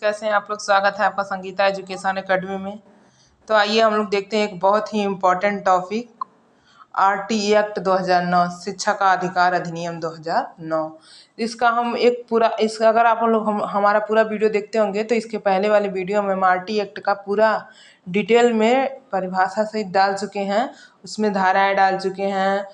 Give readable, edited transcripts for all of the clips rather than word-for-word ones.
कैसे हैं आप लोग। स्वागत है आपका संगीता एजुकेशन एकेडमी में। तो आइए हम लोग देखते हैं एक बहुत ही इम्पोर्टेंट टॉपिक आरटी एक्ट 2009 शिक्षा का अधिकार अधिनियम 2009। इसका हम एक पूरा इसका अगर आप लोग हमारा पूरा वीडियो देखते होंगे तो इसके पहले वाले वीडियो में हम आरटी एक्ट का पूरा डिटेल में परिभाषा सहित डाल चुके हैं। उसमें धाराएं डाल चुके हैं,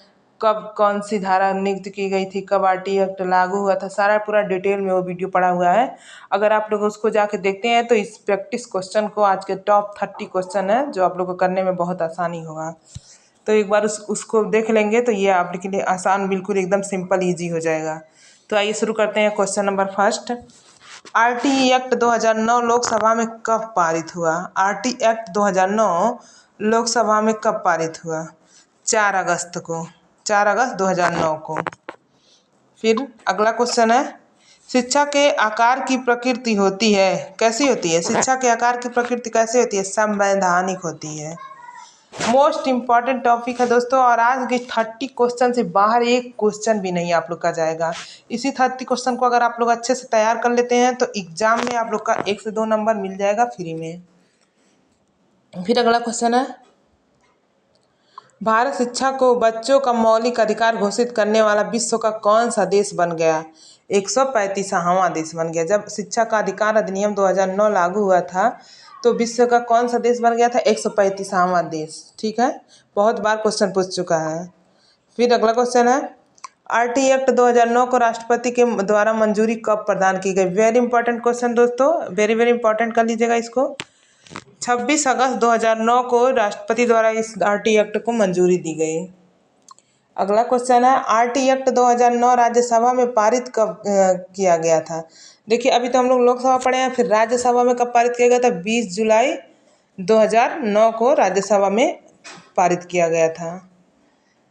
कब कौन सी धारा नियुक्त की गई थी, कब आरटी एक्ट लागू हुआ था, सारा पूरा डिटेल में वो वीडियो पड़ा हुआ है। अगर आप लोग उसको जाके देखते हैं तो इस प्रैक्टिस क्वेश्चन को आज के टॉप 30 क्वेश्चन है जो आप लोग को करने में बहुत आसानी होगा। तो एक बार उसको देख लेंगे तो ये आपके लिए आसान, बिल्कुल एकदम सिंपल ईजी हो जाएगा। तो आइए शुरू करते हैं। Question number first, RT act 2009 Lok Sabha में कब पारित हुआ। आरटी एक्ट 2009 लोकसभा में कब पारित हुआ? 4 अगस्त को, 4 अगस्त 2009 को। फिर अगला क्वेश्चन है, शिक्षा के आकार की प्रकृति होती है, कैसी होती है? शिक्षा के आकार की प्रकृति कैसे होती है? संवैधानिक होती है। मोस्ट इम्पॉर्टेंट टॉपिक है दोस्तों, और आज के 30 क्वेश्चन से बाहर एक क्वेश्चन भी नहीं आप लोग का जाएगा। इसी 30 क्वेश्चन को अगर आप लोग अच्छे से तैयार कर लेते हैं तो एग्जाम में आप लोग का 1 से 2 नंबर मिल जाएगा फ्री में। फिर अगला क्वेश्चन है, भारत शिक्षा को बच्चों का मौलिक अधिकार घोषित करने वाला विश्व का कौन सा देश बन गया? 135वां देश बन गया। जब शिक्षा का अधिकार अधिनियम 2009 लागू हुआ था तो विश्व का कौन सा देश बन गया था? 135वां देश। ठीक है, बहुत बार क्वेश्चन पूछ चुका है। फिर अगला क्वेश्चन है, आरटी एक्ट 2009 को राष्ट्रपति के द्वारा मंजूरी कब प्रदान की गई? वेरी इंपॉर्टेंट क्वेश्चन दोस्तों, वेरी वेरी इंपॉर्टेंट कर लीजिएगा इसको। 26 अगस्त 2009 को राष्ट्रपति द्वारा इस आरटी एक्ट को मंजूरी दी गई। अगला क्वेश्चन है, आरटी एक्ट 2009 राज्यसभा में पारित कब किया गया था? देखिए अभी तो हम लोग लोकसभा पढ़े हैं, फिर राज्यसभा में कब पारित किया गया था? 20 जुलाई 2009 को राज्यसभा में पारित किया गया था।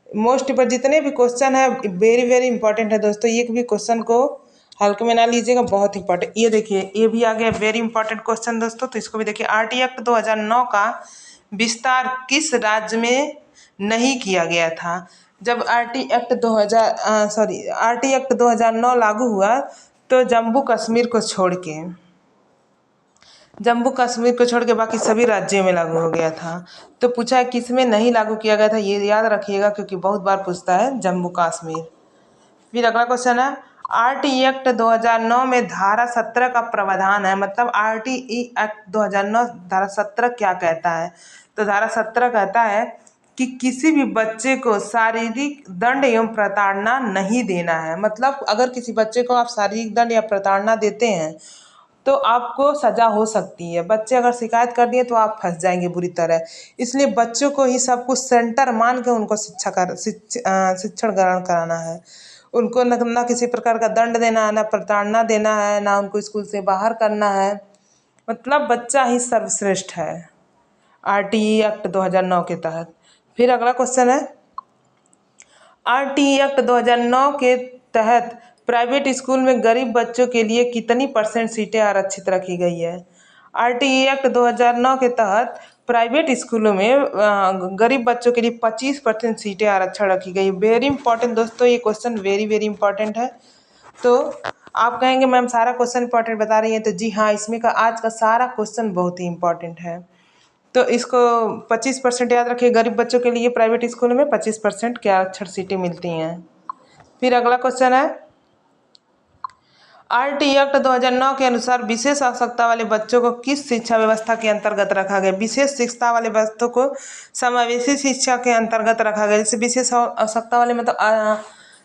मोस्ट पर जितने भी क्वेश्चन है वेरी वेरी इंपॉर्टेंट है दोस्तों, एक भी क्वेश्चन को हल्के में ना लीजिएगा, बहुत इंपॉर्टेंट। ये देखिए ये भी आ गया वेरी इंपॉर्टेंट क्वेश्चन दोस्तों, तो इसको भी देखिए। आरटी एक्ट 2009 का विस्तार किस राज्य में नहीं किया गया था? जब आरटी एक्ट 2009 लागू हुआ तो जम्मू कश्मीर को छोड़ के बाकी सभी राज्यों में लागू हो गया था। तो पूछा है किस में नहीं लागू किया गया था, ये याद रखिएगा क्योंकि बहुत बार पूछता है जम्मू कश्मीर। फिर अगला क्वेश्चन है, आरटी एक्ट 2009 में धारा 17 का प्रावधान है, मतलब आरटी एक्ट 2009 धारा 17 क्या कहता है? तो धारा 17 कहता है कि किसी भी बच्चे को शारीरिक दंड एवं प्रताड़ना नहीं देना है। मतलब अगर किसी बच्चे को आप शारीरिक दंड या प्रताड़ना देते हैं तो आपको सजा हो सकती है। बच्चे अगर शिकायत कर दिए तो आप फंस जाएंगे बुरी तरह। इसलिए बच्चों को ही सब कुछ सेंटर मान के उनको शिक्षण ग्रहण कराना है। उनको न किसी प्रकार का दंड देना है, ना प्रताड़ना देना है, ना उनको स्कूल से बाहर करना है। मतलब बच्चा ही सर्वश्रेष्ठ है आरटी एक्ट 2009 के तहत। फिर अगला क्वेश्चन है, आरटी एक्ट 2009 के तहत प्राइवेट स्कूल में गरीब बच्चों के लिए कितनी % सीटें आरक्षित रखी गई है? आरटी एक्ट 2009 के तहत प्राइवेट स्कूलों में गरीब बच्चों के लिए 25% सीटें आरक्षण रखी गई। वेरी इंपॉर्टेंट दोस्तों, ये क्वेश्चन वेरी वेरी इंपॉर्टेंट है। तो आप कहेंगे मैम सारा क्वेश्चन इंपॉर्टेंट बता रही है, तो जी हाँ, इसमें का आज का सारा क्वेश्चन बहुत ही इंपॉर्टेंट है। तो इसको 25% याद रखिए, गरीब बच्चों के लिए प्राइवेट स्कूल में 25% के आरक्षण सीटें मिलती हैं। फिर अगला क्वेश्चन है, आरटी एक्ट 2009 के अनुसार विशेष आवश्यकता वाले बच्चों को किस शिक्षा व्यवस्था के अंतर्गत रखा गया? विशेष शिक्षा वाले बच्चों को समावेशी शिक्षा के अंतर्गत रखा गया। जैसे विशेष आवश्यकता वाले मतलब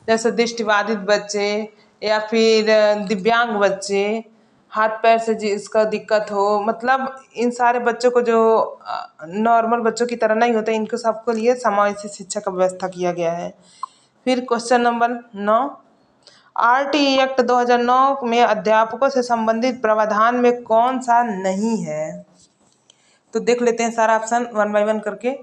जैसे दृष्टिबाधित बच्चे या फिर दिव्यांग बच्चे, हाथ पैर से जिसका दिक्कत हो, मतलब इन सारे बच्चों को जो नॉर्मल बच्चों की तरह नहीं होते, इनको सबको लिए समावेशी शिक्षा का व्यवस्था किया गया है। फिर क्वेश्चन नंबर 9, आरटी एक्ट 2009 में अध्यापकों से संबंधित प्रावधान में कौन सा नहीं है? तो देख लेते हैं सारा ऑप्शन 1 बाय 1 करके।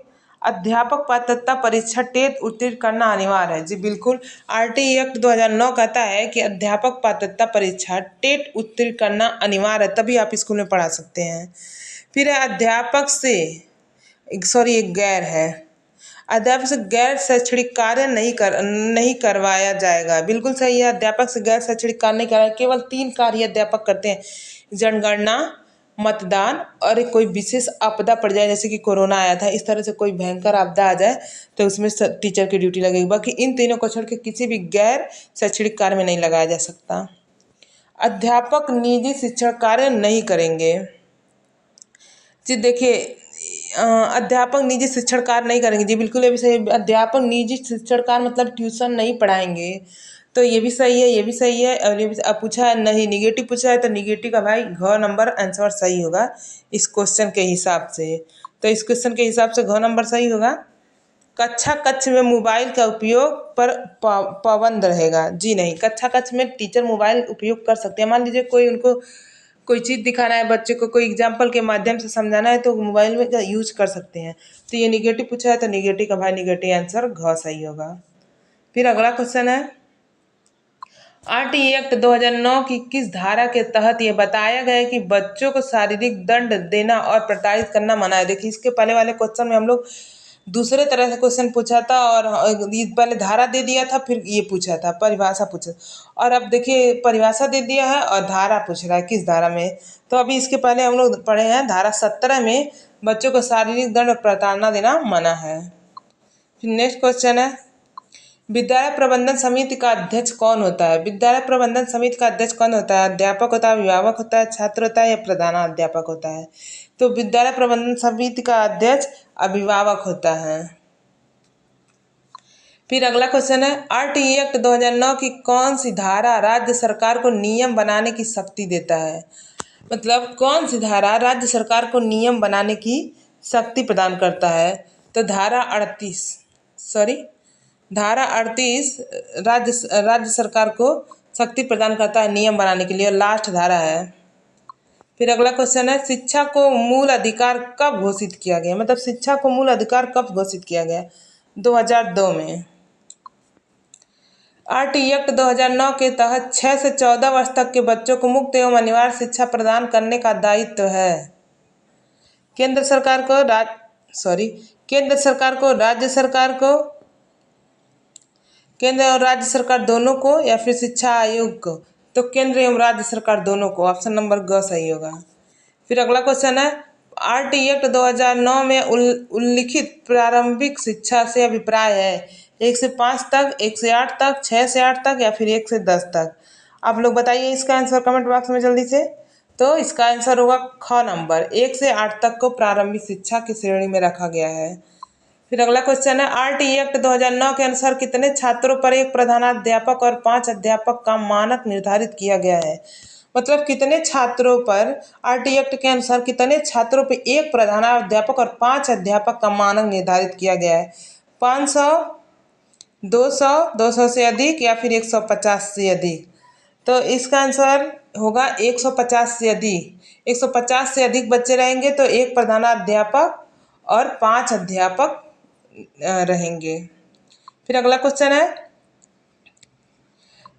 अध्यापक पात्रता परीक्षा टेट उत्तीर्ण करना अनिवार्य है। जी बिल्कुल, आरटी एक्ट 2009 कहता है कि अध्यापक पात्रता परीक्षा टेट उत्तीर्ण करना अनिवार्य है, तभी आप स्कूल में पढ़ा सकते हैं। फिर अध्यापक से एक गैर है, अध्यापक से गैर शैक्षणिक कार्य नहीं करवाया जाएगा। बिल्कुल सही है, अध्यापक से गैर शैक्षणिक कार्य नहीं कराया, केवल 3 कार्य अध्यापक करते हैं। जनगणना, मतदान और एक कोई विशेष आपदा पड़ जाए, जैसे कि कोरोना आया था, इस तरह से कोई भयंकर आपदा आ जाए तो उसमें टीचर की ड्यूटी लगेगी। बाकी इन तीनों को छोड़ के किसी भी गैर शैक्षणिक कार्य में नहीं लगाया जा सकता। अध्यापक निजी शिक्षण कार्य नहीं करेंगे। जी देखिए, अध्यापक निजी शिक्षण कार्य नहीं करेंगे, जी बिल्कुल ये भी सही है। अध्यापक निजी शिक्षण कार्य मतलब ट्यूशन नहीं पढ़ाएंगे, तो ये भी सही है, ये भी सही है। और ये भी अब पूछा है नहीं, निगेटिव पूछा है, तो निगेटिव का भाई घ नंबर आंसर सही होगा इस क्वेश्चन के हिसाब से। तो इस क्वेश्चन के हिसाब से घ नंबर सही होगा। कक्षा कक्ष में मोबाइल का उपयोग पर पाबंद रहेगा। जी नहीं, कक्षा कक्ष में टीचर मोबाइल उपयोग कर सकते हैं। मान लीजिए कोई उनको कोई चीज़ दिखाना है बच्चे को, कोई एग्जाम्पल के माध्यम से समझाना है, तो मोबाइल में यूज कर सकते हैं। तो ये निगेटिव पूछा है, तो निगेटिव का भाई निगेटिव आंसर घ सही होगा। फिर अगला क्वेश्चन है, आरटी एक्ट 2009 की किस धारा के तहत ये बताया गया है कि बच्चों को शारीरिक दंड देना और प्रताड़ित करना मना है। देखिए, इसके पहले वाले क्वेश्चन में हम लोग दूसरे तरह से क्वेश्चन पूछा था और पहले धारा दे दिया था, फिर ये पूछा था, परिभाषा पूछा, और अब देखिए परिभाषा दे दिया है और धारा पूछ रहा है किस धारा में। तो अभी इसके पहले हम लोग पढ़े हैं धारा 17 में बच्चों को शारीरिक दंड और प्रताड़ना देना मना है। फिर नेक्स्ट क्वेश्चन है, विद्यालय प्रबंधन समिति का अध्यक्ष कौन होता है? विद्यालय प्रबंधन समिति का अध्यक्ष कौन होता है? अध्यापक होता है, अभिभावक होता है, छात्र होता है या प्रधानाध्यापक होता है? तो विद्यालय प्रबंधन समिति का अध्यक्ष अभिभावक होता है। फिर अगला क्वेश्चन है, आरटीई एक्ट 2009 की कौन सी धारा राज्य सरकार को नियम बनाने की शक्ति देता है? मतलब कौन सी धारा राज्य सरकार को नियम बनाने की शक्ति प्रदान करता है? तो धारा 38 राज्य सरकार को शक्ति प्रदान करता है नियम बनाने के लिए, और लास्ट धारा है। फिर अगला क्वेश्चन है, शिक्षा को मूल अधिकार कब घोषित किया गया? मतलब शिक्षा को मूल अधिकार कब घोषित किया गया? 2002 में। आरटी एक्ट 2009 के तहत 6 से 14 वर्ष तक के बच्चों को मुफ्त एवं अनिवार्य शिक्षा प्रदान करने का दायित्व है केंद्र सरकार को, केंद्र और राज्य सरकार दोनों को, या फिर शिक्षा आयोग को? तो केंद्र एवं राज्य सरकार दोनों को। ऑप्शन नंबर ग सही होगा। फिर अगला क्वेश्चन है, आरटी एक्ट 2009 में उल्लिखित प्रारंभिक शिक्षा से अभिप्राय है 1 से 5 तक, 1 से 8 तक, 6 से 8 तक या फिर 1 से 10 तक? आप लोग बताइए इसका आंसर कमेंट बॉक्स में जल्दी से। तो इसका आंसर होगा ख नंबर, 1 से 8 तक को प्रारंभिक शिक्षा की श्रेणी में रखा गया है। फिर अगला क्वेश्चन है, आरटी एक्ट 2009 के अनुसार कितने छात्रों पर एक प्रधानाध्यापक और 5 अध्यापक का मानक निर्धारित किया गया है? मतलब कितने छात्रों पर, आरटी एक्ट के अनुसार कितने छात्रों पर एक प्रधानाध्यापक और 5 अध्यापक का मानक निर्धारित किया गया है? 500, 200, 200 से अधिक या फिर 150 से अधिक? तो इसका आंसर होगा 150 से अधिक। 150 से अधिक बच्चे रहेंगे तो एक प्रधानाध्यापक और 5 अध्यापक रहेंगे। फिर अगला क्वेश्चन है,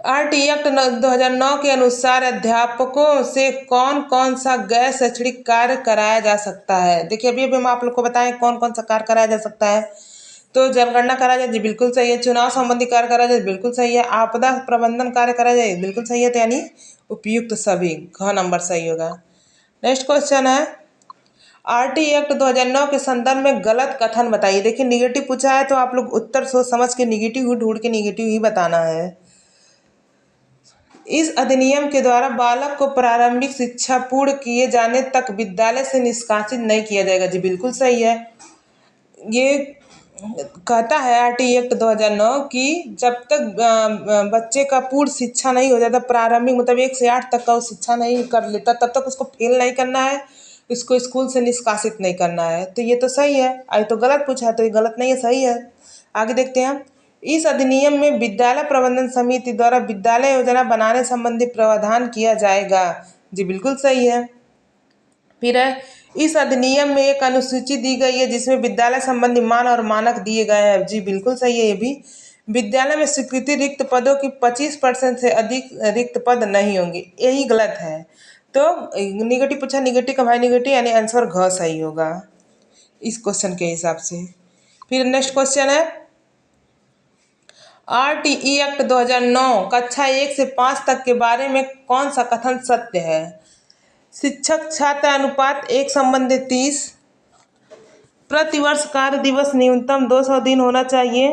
आरटी एक्ट 2009 के अनुसार अध्यापकों से कौन कौन सा गैर शैक्षणिक कार्य कराया जा सकता है? देखिए अभी हम आप लोग को बताएं कौन कौन सा कार्य कराया जा सकता है। तो जनगणना कराया जाए, जी बिल्कुल सही है। चुनाव संबंधी कार्य कराया जाए, बिल्कुल सही है। आपदा प्रबंधन कार्य कराया जाए, बिल्कुल सही है। तो यानी उपयुक्त सभी, घ नंबर सही होगा। नेक्स्ट क्वेश्चन है, आरटी एक्ट 2009 के संदर्भ में गलत कथन बताइए। देखिए निगेटिव पूछा है तो आप लोग उत्तर सोच समझ के निगेटिव ढूंढ के निगेटिव ही बताना है। इस अधिनियम के द्वारा बालक को प्रारंभिक शिक्षा पूर्ण किए जाने तक विद्यालय से निष्कासित नहीं किया जाएगा, जी बिल्कुल सही है। ये कहता है आरटी एक्ट 2009 कि जब तक बच्चे का पूर्ण शिक्षा नहीं हो जाता, प्रारंभिक मतलब 1 से 8 तक का वो शिक्षा नहीं कर लेता, तब तक उसको फेल नहीं करना है, इसको स्कूल से निष्कासित नहीं करना है। तो ये तो सही है। आज तो गलत पूछा है, तो ये गलत नहीं है, सही है। आगे देखते हैं, इस अधिनियम में विद्यालय प्रबंधन समिति द्वारा विद्यालय योजना बनाने संबंधी प्रावधान किया जाएगा, जी बिल्कुल सही है। फिर है, इस अधिनियम में एक अनुसूची दी गई है जिसमें विद्यालय संबंधी मान और मानक दिए गए हैं, जी बिल्कुल सही है। ये भी, विद्यालय में स्वीकृति रिक्त पदों की 25% से अधिक रिक्त पद नहीं होंगे, यही गलत है। तो निगेटिव पूछा, निगेटिव का भाई निगेटिव, यानी आंसर घ सही होगा इस क्वेश्चन के हिसाब से। फिर नेक्स्ट क्वेश्चन है, आरटीई एक्ट 2009 कक्षा 1 से 5 तक के बारे में कौन सा कथन सत्य है? शिक्षक छात्र अनुपात 1:30। प्रतिवर्ष कार्य दिवस न्यूनतम 200 दिन होना चाहिए।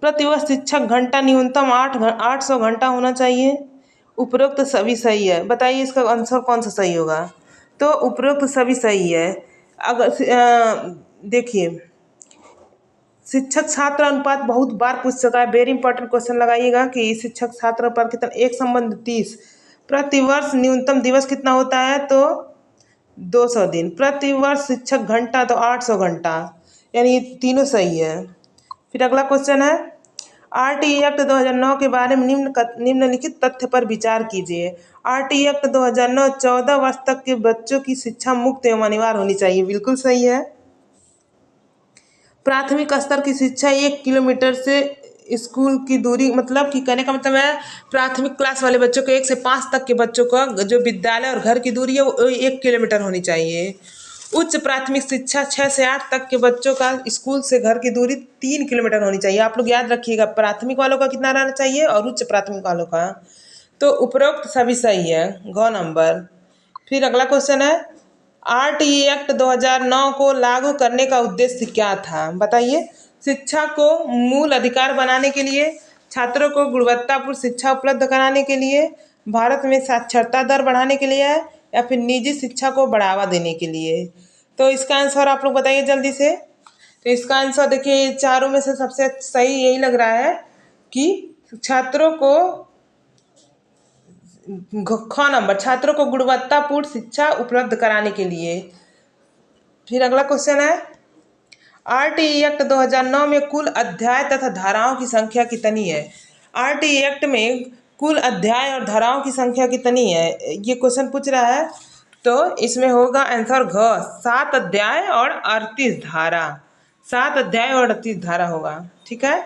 प्रतिवर्ष शिक्षक घंटा न्यूनतम 800 घंटा होना चाहिए। उपरोक्त सभी सही है। बताइए इसका आंसर कौन सा सही होगा। तो उपरोक्त सभी सही है। अगर देखिए, शिक्षक छात्र अनुपात बहुत बार पूछ सका है। वेरी इंपॉर्टेंट क्वेश्चन लगाइएगा कि शिक्षक छात्र पर कितना 1:30। प्रतिवर्ष न्यूनतम दिवस कितना होता है तो 200 दिन। प्रतिवर्ष शिक्षक घंटा तो 800 घंटा, यानी ये तीनों सही है। फिर अगला क्वेश्चन है, आरटीई एक्ट 2009 के बारे में निम्नलिखित तथ्य पर विचार कीजिए। आरटीई एक्ट 2009 14 वर्ष तक के बच्चों की शिक्षा मुक्त एवं अनिवार्य होनी चाहिए। बिल्कुल सही है। प्राथमिक स्तर की शिक्षा 1 किलोमीटर से स्कूल की दूरी, मतलब कि कहने का मतलब है प्राथमिक क्लास वाले बच्चों को 1 से 5 तक के बच्चों का जो विद्यालय और घर की दूरी है वो 1 किलोमीटर होनी चाहिए। उच्च प्राथमिक शिक्षा 6 से 8 तक के बच्चों का स्कूल से घर की दूरी 3 किलोमीटर होनी चाहिए। आप लोग याद रखिएगा, प्राथमिक वालों का कितना रहना चाहिए और उच्च प्राथमिक वालों का। तो उपरोक्त सभी सही है, ग नंबर। फिर अगला क्वेश्चन है, आरटीई एक्ट 2009 को लागू करने का उद्देश्य क्या था। बताइए। शिक्षा को मूल अधिकार बनाने के लिए, छात्रों को गुणवत्तापूर्ण शिक्षा उपलब्ध कराने के लिए, भारत में साक्षरता दर बढ़ाने के लिए, या फिर निजी शिक्षा को बढ़ावा देने के लिए। तो इसका आंसर आप लोग बताइए जल्दी से। तो इसका आंसर देखिए, चारों में से सबसे सही यही लग रहा है कि छात्रों को ख नंबर, छात्रों को गुणवत्तापूर्ण शिक्षा उपलब्ध कराने के लिए। फिर अगला क्वेश्चन है, आरटीई एक्ट 2009 में कुल अध्याय तथा धाराओं की संख्या कितनी है। आरटीई एक्ट में कुल अध्याय और धाराओं की संख्या कितनी है, ये क्वेश्चन पूछ रहा है। तो इसमें होगा आंसर घ, 7 अध्याय और 38 धारा। 7 अध्याय और 38 धारा होगा, ठीक है।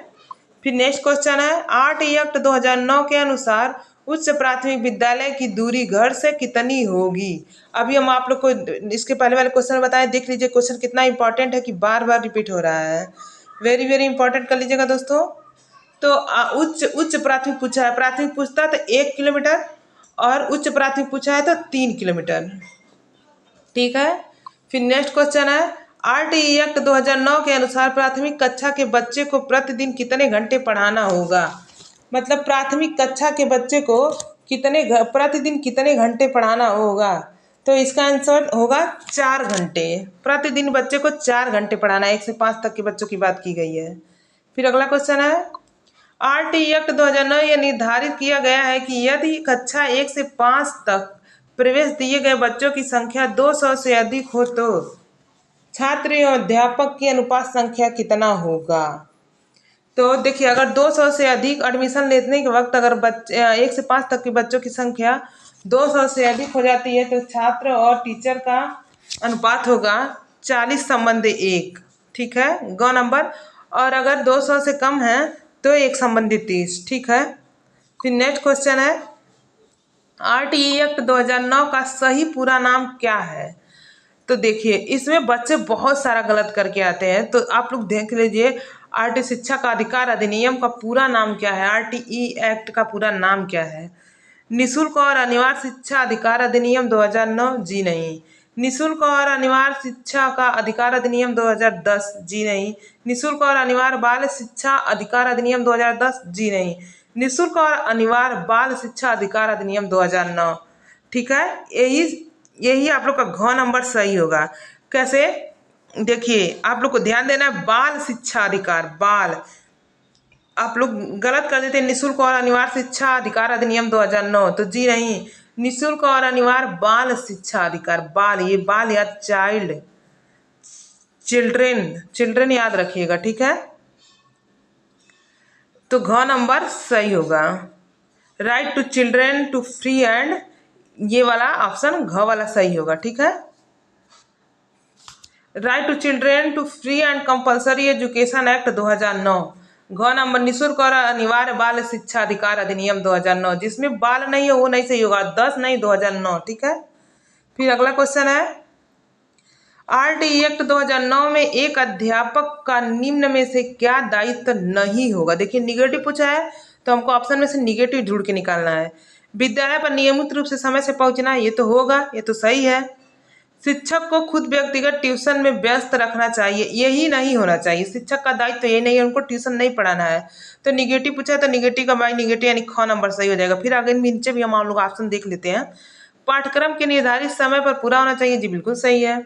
फिर नेक्स्ट क्वेश्चन है, आरटीई एक्ट 2009 के अनुसार उच्च प्राथमिक विद्यालय की दूरी घर से कितनी होगी। अभी हम आप लोग को इसके पहले वाले क्वेश्चन बताएं, देख लीजिए क्वेश्चन कितना इंपॉर्टेंट है कि बार बार रिपीट हो रहा है। वेरी वेरी इंपॉर्टेंट कर लीजिएगा दोस्तों। तो उच्च प्राथमिक पूछा है, प्राथमिक पूछता है तो 1 किलोमीटर और उच्च प्राथमिक पूछा है तो 3 किलोमीटर, ठीक है। फिर नेक्स्ट क्वेश्चन है, आरटीई एक्ट 2009 के अनुसार प्राथमिक कक्षा के बच्चे को प्रतिदिन कितने घंटे पढ़ाना होगा। मतलब प्राथमिक कक्षा के बच्चे को प्रतिदिन कितने घंटे पढ़ाना होगा। तो इसका आंसर होगा 4 घंटे। प्रतिदिन बच्चे को 4 घंटे पढ़ाना है। 1 से 5 तक के बच्चों की बात की गई है। फिर अगला क्वेश्चन है, आरटीई एक्ट 2009 यह निर्धारित किया गया है कि यदि कक्षा 1 से 5 तक प्रवेश दिए गए बच्चों की संख्या 200 से अधिक हो तो छात्र एवं अध्यापक की अनुपात संख्या कितना होगा। तो देखिए, अगर 200 से अधिक एडमिशन लेने के वक्त अगर बच्चे 1 से 5 तक के बच्चों की संख्या 200 से अधिक हो जाती है तो छात्र और टीचर का अनुपात होगा 40:1, ठीक है, ग नंबर। और अगर 200 से कम है तो 1:30, ठीक है। फिर नेक्स्ट क्वेश्चन है, आरटीई एक्ट 2009 का सही पूरा नाम क्या है। तो देखिए, इसमें बच्चे बहुत सारा गलत करके आते हैं, तो आप लोग देख लीजिए। आरटीई शिक्षा का अधिकार अधिनियम का पूरा नाम क्या है, आरटीई एक्ट का पूरा नाम क्या है। निःशुल्क और अनिवार्य शिक्षा अधिकार अधिनियम 2009, जी नहीं। निःशुल्क और अनिवार्य शिक्षा का अधिकार अधिनियम 2010, जी नहीं। निःशुल्क और अनिवार्य बाल शिक्षा अधिकार अधिनियम 2010, जी नहीं। निःशुल्क और अनिवार्य बाल शिक्षा अधिकार अधिनियम 2009, ठीक है। यही आप लोग का घ नंबर सही होगा। कैसे, देखिए आप लोग को ध्यान देना है, बाल शिक्षा अधिकार, बाल आप लोग गलत कर देते हैं। निःशुल्क और अनिवार्य शिक्षा अधिकार अधिनियम 2009, तो जी नहीं। निःशुल्क और अनिवार्य बाल शिक्षा अधिकार, बाल, ये बाल या चाइल्ड, चिल्ड्रेन याद रखिएगा, ठीक है। तो घ नंबर सही होगा। Right to children to free and, ये वाला ऑप्शन घ वाला सही होगा, ठीक है। Right to children to free and compulsory education act 2009, घ नंबर। निःशुल्क और अनिवार्य बाल शिक्षा अधिकार अधिनियम 2009, जिसमें बाल नहीं है वो नहीं सही होगा, 10 नहीं 2009, ठीक है। फिर अगला क्वेश्चन है, आरटीई एक्ट 2009 में एक अध्यापक का निम्न में से क्या दायित्व नहीं होगा। देखिए, निगेटिव पूछा है तो हमको ऑप्शन में से निगेटिव ढूंढ के निकालना है। विद्यालय पर नियमित रूप से समय से पहुंचना, ये तो होगा, ये तो सही है। शिक्षक को खुद व्यक्तिगत ट्यूशन में व्यस्त रखना चाहिए, यही नहीं होना चाहिए। शिक्षक का दायित्व तो ये नहीं है, उनको ट्यूशन नहीं पढ़ाना है। तो निगेटिव पूछा तो निगेटिव का बाई निगेटिव यानी ख नंबर सही हो जाएगा। फिर आगे नीचे भी हम लोग ऑप्शन देख लेते हैं। पाठ्यक्रम के निर्धारित समय पर पूरा होना चाहिए, जी बिल्कुल सही है।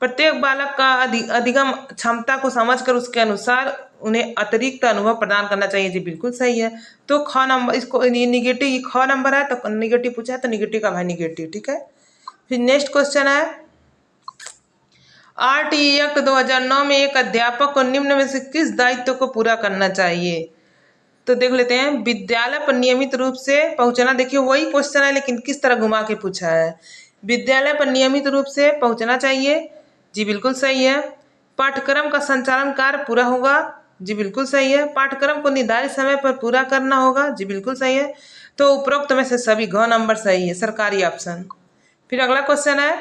प्रत्येक बालक का अधिगम क्षमता को समझकर उसके अनुसार उन्हें अतिरिक्त अनुभव प्रदान करना चाहिए, जी बिल्कुल सही है। तो ख नंबर, इसको निगेटिव, ये ख नंबर है तो निगेटिव पूछा है तो निगेटिव का भाई निगेटिव, ठीक है। फिर नेक्स्ट क्वेश्चन है, आरटीई एक्ट 2009 में एक अध्यापक को निम्न में से किस दायित्व को पूरा करना चाहिए? तो देख लेते हैं। विद्यालय पर नियमित रूप से पहुंचना, देखिए वही क्वेश्चन है लेकिन किस तरह घुमा के पूछा है। विद्यालय पर नियमित रूप से पहुंचना चाहिए, जी बिल्कुल सही है। पाठ्यक्रम का संचालन कार्य पूरा होगा, जी बिल्कुल सही है। पाठ्यक्रम को निर्धारित समय पर पूरा करना होगा, जी बिल्कुल सही है। तो उपरोक्त में से सभी घ नंबर सही है, सरकारी ऑप्शन। फिर अगला क्वेश्चन है,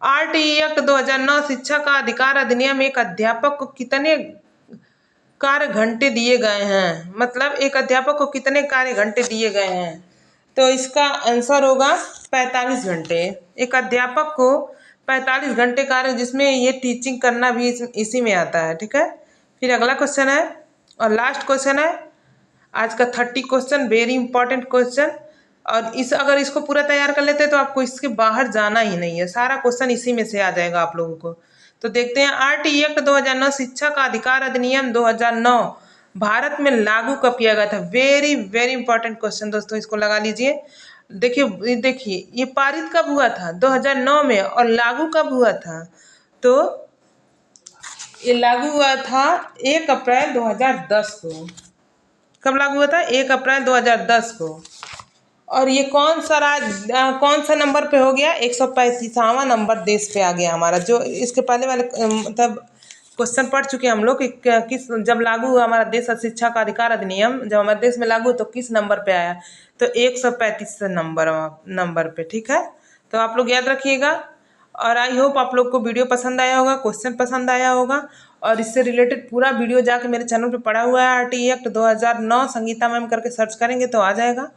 आरटीई एक्ट 2009 शिक्षा का अधिकार अधिनियम एक अध्यापक को कितने कार्य घंटे दिए गए हैं? मतलब एक अध्यापक को कितने कार्य घंटे दिए गए हैं? तो इसका आंसर होगा 45 घंटे। एक अध्यापक को 45 घंटे कार्य, जिसमें ये टीचिंग करना भी इसी में आता है, ठीक है। फिर अगला क्वेश्चन है और लास्ट क्वेश्चन है आज का 30 क्वेश्चन, वेरी इंपॉर्टेंट क्वेश्चन। और अगर इसको पूरा तैयार कर लेते हैं तो आपको इसके बाहर जाना ही नहीं है, सारा क्वेश्चन इसी में से आ जाएगा आप लोगों को। तो देखते हैं, आरटीई एक्ट 2009 शिक्षा का अधिकार अधिनियम 2009 भारत में लागू कब किया गया था? वेरी वेरी इंपॉर्टेंट क्वेश्चन दोस्तों, इसको लगा लीजिए। देखिए ये पारित कब हुआ था? 2009 में। और लागू कब हुआ था? तो ये लागू हुआ था 1 अप्रैल 2010 को। कब लागू हुआ था? 1 अप्रैल 2010 को। और ये कौन सा नंबर पे हो गया? 135वां नंबर देश पे आ गया हमारा। जो इसके पहले वाले मतलब क्वेश्चन पढ़ चुके हैं हम लोग कि जब लागू हुआ हमारा देश शिक्षा का अधिकार अधिनियम, जब हमारे देश में लागू तो किस नंबर पे आया? तो 135 नंबर पे, ठीक है। तो आप लोग याद रखिएगा। और आई होप आप लोग को वीडियो पसंद आया होगा, क्वेश्चन पसंद आया होगा। और इससे रिलेटेड पूरा वीडियो जाके मेरे चैनल पे पड़ा हुआ है, आरटीई एक्ट 2009 संगीता मैम करके सर्च करेंगे तो आ जाएगा।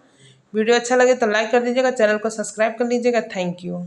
वीडियो अच्छा लगे तो लाइक कर दीजिएगा, चैनल को सब्सक्राइब कर लीजिएगा। Thank you.